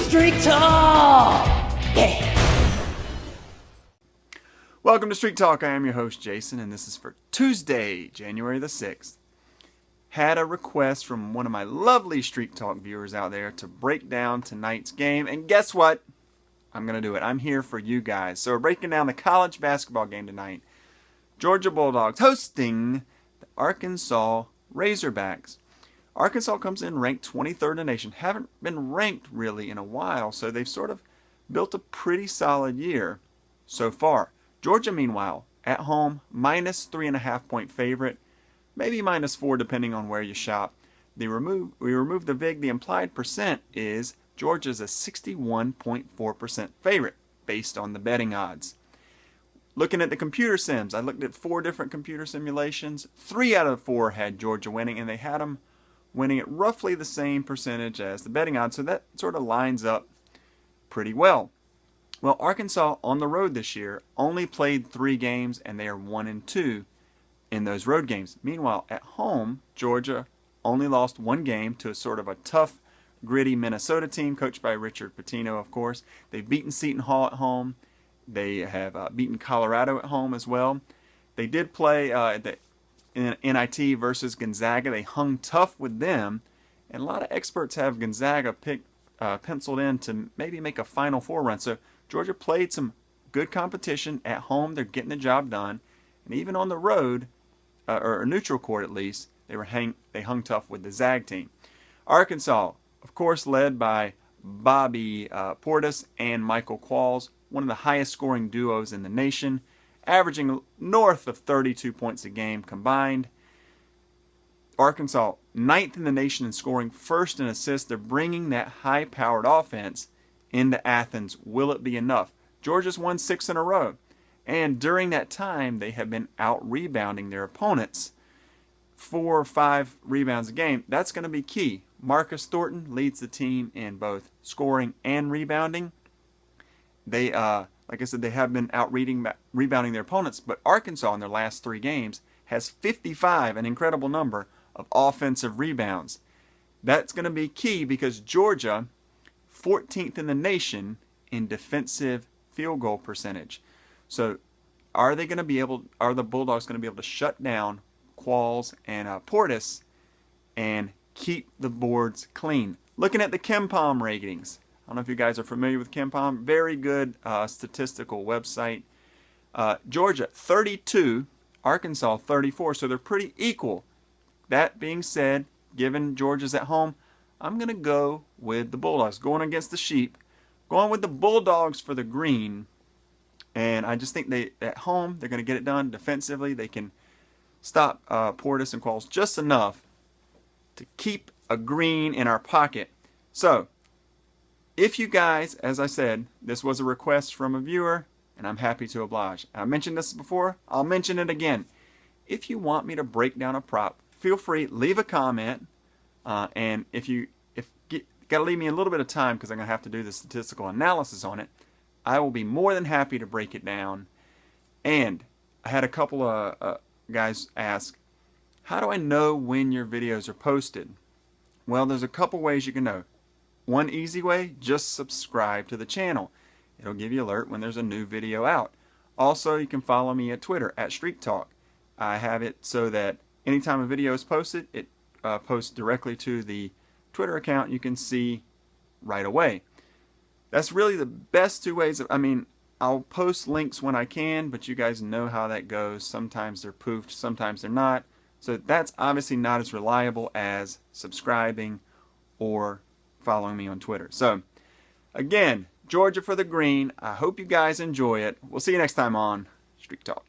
Street Talk! Yeah! Welcome to Street Talk. I am your host, Jason, and this is for Tuesday, January the 6th. Had a request from one of my lovely Street Talk viewers out there to break down tonight's game, and guess what? I'm going to do it. I'm here for you guys. So we're breaking down the college basketball game tonight. Georgia Bulldogs hosting the Arkansas Razorbacks. Arkansas comes in ranked 23rd in the nation. Haven't been ranked really in a while, so they've sort of built a pretty solid year so far. Georgia, meanwhile, at home, minus 3.5 point favorite, maybe minus 4 depending on where you shop. We remove the VIG. The implied percent is Georgia's a 61.4% favorite based on the betting odds. Looking at the computer sims, I looked at 4 different computer simulations. 3 out of 4 had Georgia winning, and they had them winning at roughly the same percentage as the betting odds, so that sort of lines up pretty well. Well, Arkansas on the road this year only played 3 games, and they are 1-2 in those road games. Meanwhile, at home, Georgia only lost 1 game to a sort of a tough, gritty Minnesota team coached by Richard Pitino, of course. They've beaten Seton Hall at home. They have beaten Colorado at home as well. They did play in NIT versus Gonzaga. They hung tough with them, and a lot of experts have Gonzaga penciled in to maybe make a Final Four run. So Georgia played some good competition at home. They're getting the job done, and even on the road, or neutral court at least, they hung tough with the Zag team. Arkansas, of course, led by Bobby Portis and Michael Qualls, one of the highest scoring duos in the nation, averaging north of 32 points a game combined. Arkansas, 9th in the nation in scoring, 1st in assists. They're bringing that high-powered offense into Athens. Will it be enough? Georgia's won 6 in a row, and during that time, they have been out-rebounding their opponents. 4 or 5 rebounds a game. That's going to be key. Marcus Thornton leads the team in both scoring and rebounding. They, like I said, they have been rebounding their opponents, but Arkansas in their last 3 games has 55, an incredible number, of offensive rebounds. That's going to be key because Georgia, 14th in the nation in defensive field goal percentage. So are the Bulldogs going to be able to shut down Qualls and Portis and keep the boards clean? Looking at the KenPom ratings. I don't know if you guys are familiar with KenPom. Very good statistical website. Georgia, 32. Arkansas, 34. So they're pretty equal. That being said, given Georgia's at home, I'm going to go with the Bulldogs. Going against the sheep. Going with the Bulldogs for the green. And I just think at home, they're going to get it done defensively. They can stop Portis and Qualls just enough to keep a green in our pocket. So, if you guys, as I said, this was a request from a viewer, and I'm happy to oblige. I mentioned this before. I'll mention it again. If you want me to break down a prop, feel free, leave a comment. And if got to leave me a little bit of time because I'm going to have to do the statistical analysis on it, I will be more than happy to break it down. And I had a couple of guys ask, how do I know when your videos are posted? Well, there's a couple ways you can know. One easy way, just subscribe to the channel. It'll give you an alert when there's a new video out. Also, you can follow me at Twitter, at Street Talk. I have it so that anytime a video is posted, it posts directly to the Twitter account. You can see right away. That's really the best 2 ways. I'll post links when I can, but you guys know how that goes. Sometimes they're poofed, sometimes they're not. So that's obviously not as reliable as subscribing or following me on Twitter. So, again, Georgia for the green. I hope you guys enjoy it. We'll see you next time on Street Talk.